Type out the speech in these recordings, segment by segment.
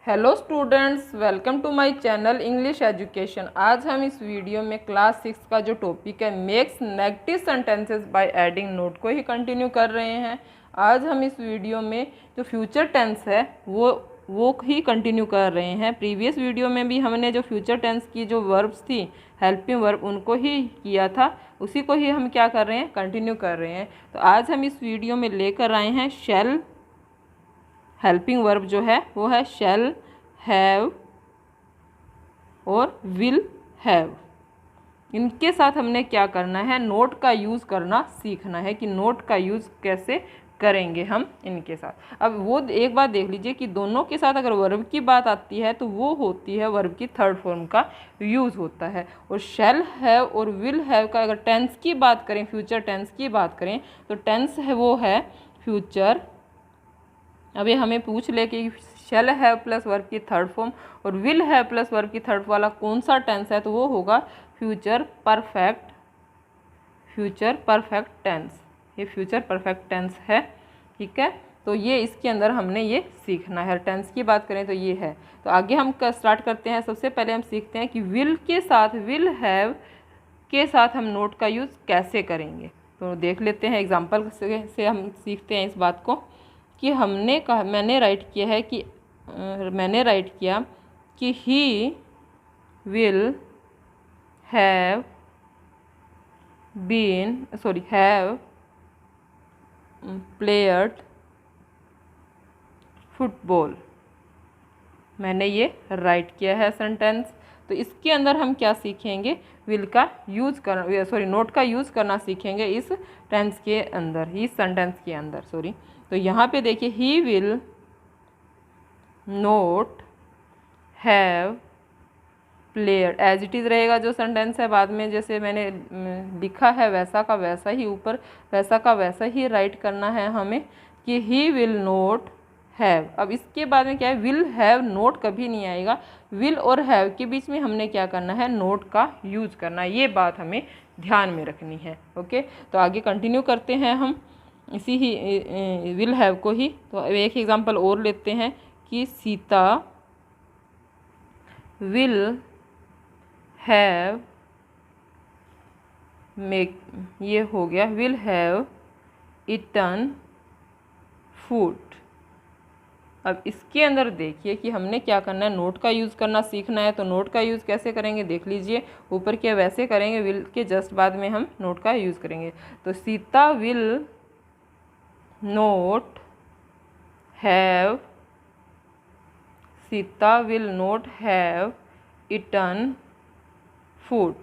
Hello students, welcome to my channel English education. आज हम इस वीडियो में क्लास 6 का जो टॉपिक है makes negative sentences by adding note को ही कंटिन्यू कर रहे हैं। आज हम इस वीडियो में जो फ्यूचर टेंस है वो ही कंटिन्यू कर रहे हैं। प्रीवियस वीडियो में भी हमने जो फ्यूचर टेंस की जो वर्ब्स थी, हेल्पिंग वर्ब, उनको ही किया था, उसी को ही हम क्या कर रहे हैं, कंटिन्यू कर रहे हैं। तो आज हम इस वीडियो में लेकर आए हैं शैल। हेल्पिंग वर्ब जो है वो है शैल, हैव और विल हैव। इनके साथ हमने क्या करना है, नोट का यूज़ करना सीखना है कि नोट का यूज़ कैसे करेंगे हम इनके साथ। अब वो एक बात देख लीजिए कि दोनों के साथ अगर वर्ब की बात आती है तो वो होती है वर्ब की थर्ड फॉर्म का यूज़ होता है। और शैल हैव और विल हैव का अगर टेंस की बात करें, फ्यूचर टेंस की बात करें, तो टेंस है वो है फ्यूचर। अभी हमें पूछ ले कि शैल हैव प्लस वर्ब की थर्ड फॉर्म और विल हैव प्लस वर्ब की थर्ड वाला कौन सा टेंस है, तो वो होगा फ्यूचर परफेक्ट टेंस। ये फ्यूचर परफेक्ट टेंस है, ठीक है। तो ये इसके अंदर हमने ये सीखना है। टेंस की बात करें तो ये है। तो आगे हम स्टार्ट करते हैं। सबसे पहले हम सीखते हैं कि विल के साथ, विल हैव के साथ हम नोट का यूज़ कैसे करेंगे। तो देख लेते हैं एग्जाम्पल से हम सीखते हैं इस बात को कि हमने कहा, मैंने राइट किया कि he will have played football. मैंने ये राइट किया है सेंटेंस। तो इसके अंदर हम क्या सीखेंगे, विल का यूज़ करना, नोट का यूज़ करना सीखेंगे इस टेंस के अंदर, इस सेंटेंस के अंदर। तो यहाँ पे देखिए, he will not have played, as it is रहेगा जो सेंटेंस है। बाद में जैसे मैंने लिखा है वैसा का वैसा ही, ऊपर वैसा का वैसा ही राइट करना है हमें कि ही विल नोट हैव। अब इसके बाद में क्या है, विल हैव नोट कभी नहीं आएगा। विल और हैव के बीच में हमने क्या करना है, नोट का यूज़ करना है। ये बात हमें ध्यान में रखनी है। ओके, तो आगे कंटिन्यू करते हैं हम इसी ही विल हैव को ही। तो एक एग्जांपल और लेते हैं कि सीता विल हैव ये हो गया विल हैव ईटन फूड। अब इसके अंदर देखिए कि हमने क्या करना है, नोट का यूज़ करना सीखना है। तो नोट का यूज़ कैसे करेंगे देख लीजिए, ऊपर के वैसे करेंगे, विल के जस्ट बाद में हम नोट का यूज़ करेंगे। तो Sita will not have eaten food.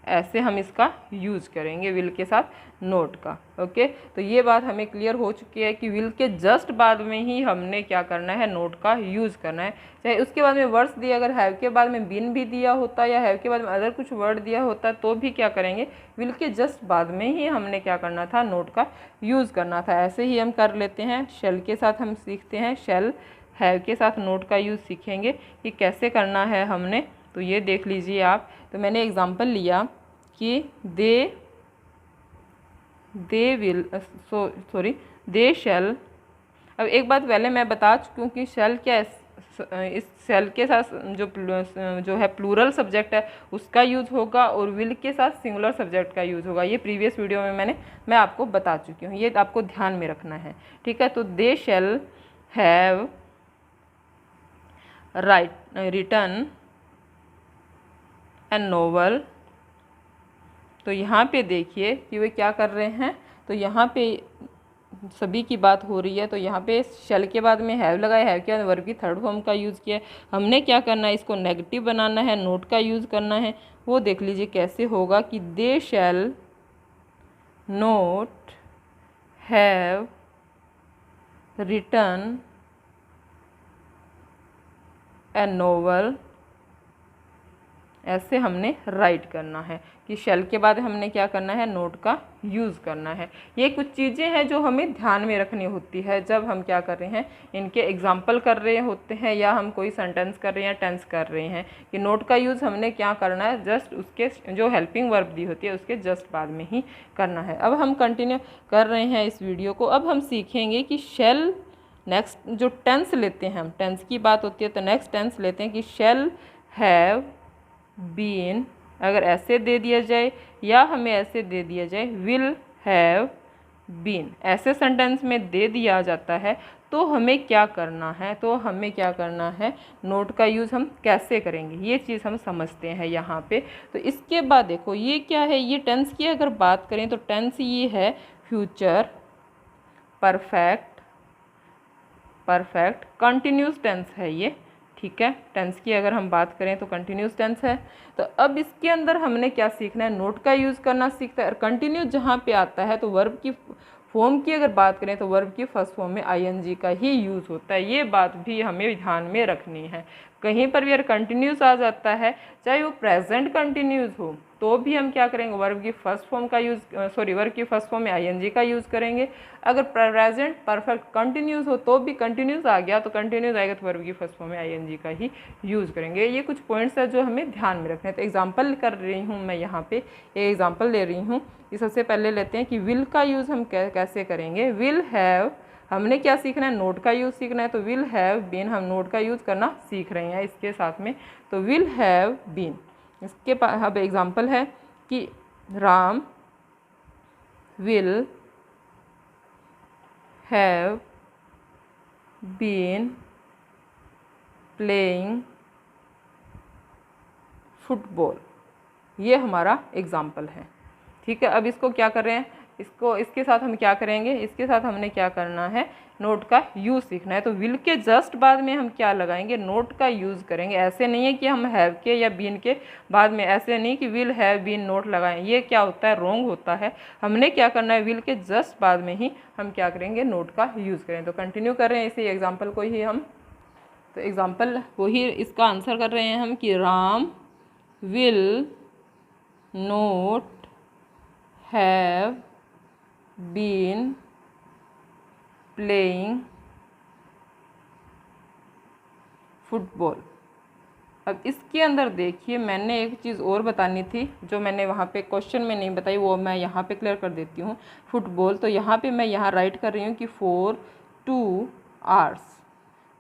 ऐसे हम इसका यूज़ करेंगे विल के साथ नोट का। ओके, तो ये बात हमें क्लियर हो चुकी है कि विल के जस्ट बाद में ही हमने क्या करना है, नोट का यूज़ करना है। चाहे उसके बाद में वर्ड्स दिया, अगर हैव के बाद में बिन भी दिया होता या हैव के बाद में अदर कुछ वर्ड दिया होता तो भी क्या करेंगे, विल के जस्ट बाद में ही हमने क्या करना था, नोट का यूज़ करना था। ऐसे ही हम कर लेते हैं। शैल के साथ हम सीखते हैं, शैल हैव के साथ नोट का यूज़ सीखेंगे कि कैसे करना है हमने। तो ये देख लीजिए आप। तो मैंने एग्जांपल लिया कि दे शैल। अब एक बात पहले मैं बता चुकी हूँ कि शैल क्या है, इस शैल के साथ जो है प्लूरल सब्जेक्ट है उसका यूज़ होगा और विल के साथ सिंगुलर सब्जेक्ट का यूज़ होगा। ये प्रीवियस वीडियो में मैं आपको बता चुकी हूँ, ये आपको ध्यान में रखना है, ठीक है। तो they shall have written a novel. तो यहाँ पे देखिए कि वे क्या कर रहे हैं। तो यहाँ पे सभी की बात हो रही है। तो यहाँ पे शैल के बाद में हैव लगाया, हैव के बाद वर्ब की थर्ड फॉर्म का यूज़ किया है। हमने क्या करना है, इसको नेगेटिव बनाना है, नोट का यूज़ करना है। वो देख लीजिए कैसे होगा कि they shall not have written a novel. ऐसे हमने राइट करना है कि शैल के बाद हमने क्या करना है, नोट का यूज़ करना है। ये कुछ चीज़ें हैं जो हमें ध्यान में रखनी होती है जब हम क्या कर रहे हैं, इनके एग्जाम्पल कर रहे होते हैं या हम कोई सेंटेंस कर रहे हैं, टेंस कर रहे हैं, कि नोट का यूज़ हमने क्या करना है, जस्ट उसके जो हेल्पिंग वर्ब दी होती है उसके जस्ट बाद में ही करना है। अब हम कंटिन्यू कर रहे हैं इस वीडियो को। अब हम सीखेंगे कि शैल नेक्स्ट जो टेंस लेते हैं, हम टेंस की बात होती है तो नेक्स्ट टेंस लेते हैं कि शैल हैव बीन, अगर ऐसे दे दिया जाए या हमें ऐसे दे दिया जाए विल हैव बीन, ऐसे सेंटेंस में दे दिया जाता है तो हमें क्या करना है, तो हमें क्या करना है, नोट का यूज़ हम कैसे करेंगे ये चीज़ हम समझते हैं यहाँ पे। तो इसके बाद देखो ये क्या है, ये टेंस की अगर बात करें तो टेंस ये है फ्यूचर परफेक्ट कंटिन्यूस टेंस है ये, ठीक है। टेंस की अगर हम बात करें तो कंटिन्यूस टेंस है। तो अब इसके अंदर हमने क्या सीखना है, नोट का यूज़ करना सीखता है। और कंटिन्यूस जहाँ पे आता है तो वर्ब की फॉर्म की अगर बात करें तो वर्ब की फर्स्ट फॉर्म में आईएनजी का ही यूज़ होता है, ये बात भी हमें ध्यान में रखनी है। कहीं पर भी अगर कंटिन्यूस आ जाता है, चाहे वो प्रेजेंट कंटिन्यूस हो, तो भी हम क्या करेंगे, वर्ब की फर्स्ट फॉर्म का यूज़ वर्ब की फर्स्ट फॉर्म में आईएनजी का यूज़ करेंगे। अगर प्रेजेंट परफेक्ट कंटिन्यूस हो तो भी कंटिन्यूस आ गया तो कंटिन्यूस आएगा तो वर्ब की फर्स्ट फॉर्म में आईएनजी का ही यूज़ करेंगे। ये कुछ पॉइंट्स है जो हमें ध्यान में रखने हैं। तो एग्जाम्पल कर रही हूँ मैं यहाँ पे, एक एग्जाम्पल ले रही हूँ। ये सबसे पहले लेते हैं कि विल का यूज़ हम कैसे करेंगे। विल हैव, हमने क्या सीखना है, नोट का यूज़ सीखना है। तो विल हैव बीन, हम नोट का यूज़ करना सीख रहे हैं इसके साथ में। तो विल हैव बीन, इसके पास अब एग्जाम्पल है कि Ram will have been playing football, ये हमारा एग्जाम्पल है, ठीक है। अब इसको क्या कर रहे हैं, इसके साथ हम क्या करेंगे, इसके साथ हमने क्या करना है, नोट का यूज़ सीखना है। तो विल के जस्ट बाद में हम क्या लगाएंगे, नोट का यूज़ करेंगे। ऐसे नहीं है कि हम हैव के या बीन के बाद में, ऐसे नहीं कि विल हैव बीन नोट लगाएं, ये क्या होता है, रॉन्ग होता है। हमने क्या करना है, विल के जस्ट बाद में ही हम क्या करेंगे, नोट का यूज़ करें। तो कंटिन्यू कर रहे हैं इसी एग्जाम्पल को ही हम, तो एग्जाम्पल वही इसका आंसर कर रहे हैं हम कि Ram will not have been playing football. अब इसके अंदर देखिए, मैंने एक चीज़ और बतानी थी जो मैंने वहाँ पे क्वेश्चन में नहीं बताई, वो मैं यहाँ पे क्लियर कर देती हूँ। फुटबॉल, तो यहाँ पे मैं यहाँ राइट कर रही हूँ कि फॉर 2 आवर्स।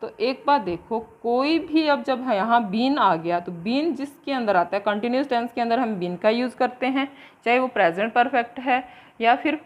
तो एक बात देखो, कोई भी अब जब यहाँ बीन आ गया तो बीन जिसके अंदर आता है, कंटिन्यूस टेंस के अंदर हम बीन का यूज़ करते हैं, चाहे वो प्रेजेंट परफेक्ट है या फिर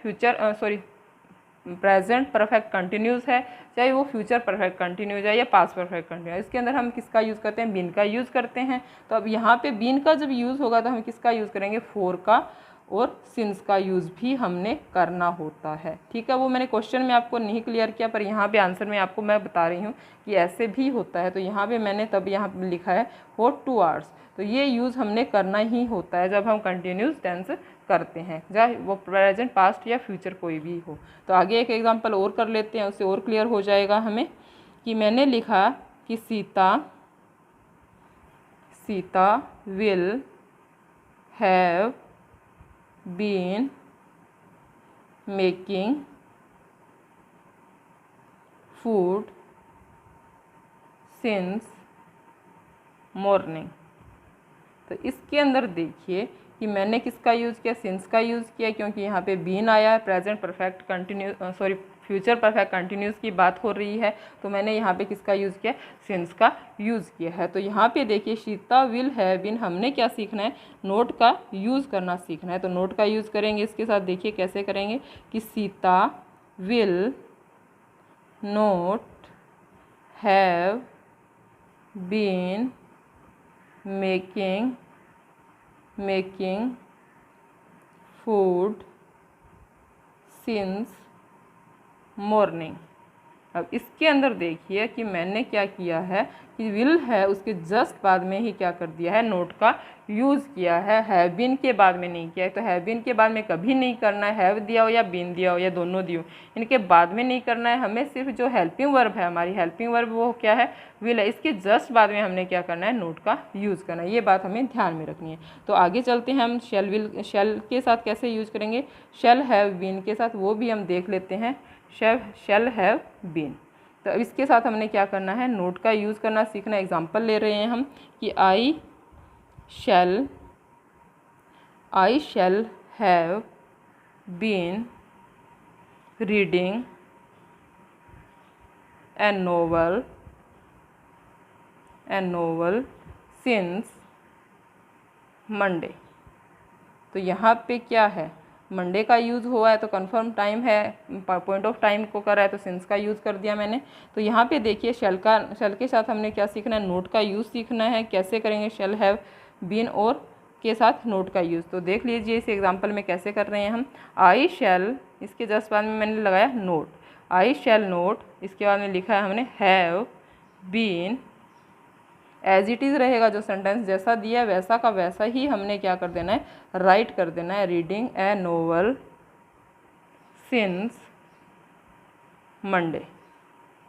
प्रेजेंट परफेक्ट कंटिन्यूस है, चाहे वो फ्यूचर परफेक्ट कंटिन्यूस है या पास्ट परफेक्ट कंटिन्यूस, इसके अंदर हम किसका यूज़ करते हैं, बीन का यूज़ करते हैं। तो अब यहाँ पे बीन का जब यूज़ होगा तो हम किसका यूज़ करेंगे, फोर का, और सिंस का यूज़ भी हमने करना होता है, ठीक है। वो मैंने क्वेश्चन में आपको नहीं क्लियर किया, पर यहाँ पे आंसर में आपको मैं बता रही हूँ कि ऐसे भी होता है। तो यहाँ पे मैंने तब यहाँ पे लिखा है फॉर 2 आवर्स, तो ये यूज़ हमने करना ही होता है जब हम कंटिन्यूस टेंस करते हैं, चाहे वो प्रेजेंट पास्ट या फ्यूचर कोई भी हो। तो आगे एक एग्जांपल और कर लेते हैं, उससे और क्लियर हो जाएगा हमें। कि मैंने लिखा कि Sita will have been making food since morning. तो इसके अंदर देखिए कि मैंने किसका यूज़ किया, सिंस का यूज़ किया, क्योंकि यहाँ पे बीन आया है, present perfect continuous future perfect continuous की बात हो रही है, तो मैंने यहाँ पे किसका यूज़ किया, सिंस का यूज़ किया है। तो यहाँ पे देखिए सीता विल हैव बीन, हमने क्या सीखना है, नोट का यूज़ करना सीखना है। तो नोट का यूज़ करेंगे, इसके साथ देखिए कैसे करेंगे कि Sita will not have been making food since morning. अब इसके अंदर देखिए कि मैंने क्या किया है कि विल है उसके जस्ट बाद में ही क्या कर दिया है, नोट का यूज़ किया है, हैव बीन के बाद में नहीं किया है। तो हैव बीन के बाद में कभी नहीं करना है, हैव दिया हो या बीन दिया हो या दोनों दियो, इनके बाद में नहीं करना है। हमें सिर्फ जो हेल्पिंग वर्ब है, हमारी हेल्पिंग वर्ब वो क्या है, विल है, इसके जस्ट बाद में हमने क्या करना है, नोट का यूज़ करना है। ये बात हमें ध्यान में रखनी है। तो आगे चलते हैं, हम शैल के साथ कैसे यूज़ करेंगे, शैल हैव बीन के साथ, वो भी हम देख लेते हैं। शैल हैव बीन, तो इसके साथ हमने क्या करना है, नोट का यूज़ करना सीखना। एग्जांपल ले रहे हैं हम कि I shall have been reading a novel since Monday. तो यहाँ पे क्या है, मंडे का यूज़ हुआ है तो कंफर्म टाइम है, पॉइंट ऑफ टाइम को करा है तो सिंस का यूज़ कर दिया मैंने। तो यहाँ पे देखिए शेल के साथ हमने क्या सीखना है, नोट का यूज़ सीखना है। कैसे करेंगे, शेल हैव बीन और के साथ नोट का यूज़। तो देख लीजिए इस एग्जांपल में कैसे कर रहे हैं हम। आई शैल, इसके जस्ट बाद में मैंने लगाया नोट, आई शैल नोट, इसके बाद में लिखा है हमने have been. As it is रहेगा, जो सेंटेंस जैसा दिया है वैसा का वैसा ही हमने क्या कर देना है, राइट कर देना है। Reading a novel since Monday.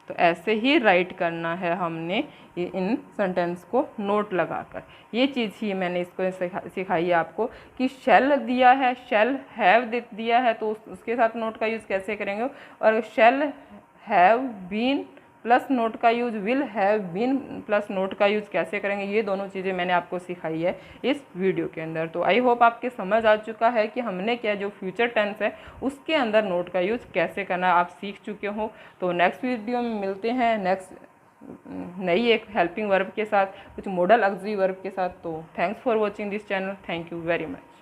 तो ऐसे ही राइट करना है हमने इन सेंटेंस को नोट लगाकर। ये चीज़ ही मैंने इसको सिखाई है आपको कि शेल दिया है, शेल हैव दिया है तो उसके साथ नोट का यूज़ कैसे करेंगे, और shall have been plus not का use, will have been plus not का यूज़ कैसे करेंगे, ये दोनों चीज़ें मैंने आपको सिखाई है इस वीडियो के अंदर। तो आई होप आपके समझ आ चुका है कि हमने क्या जो फ्यूचर टेंस है उसके अंदर नोट का यूज़ कैसे करना आप सीख चुके हो। तो नेक्स्ट वीडियो में मिलते हैं नई एक हेल्पिंग वर्ब के साथ, कुछ मॉडल ऑक्सिलरी वर्ब के साथ। तो thanks for watching this channel, thank you very much.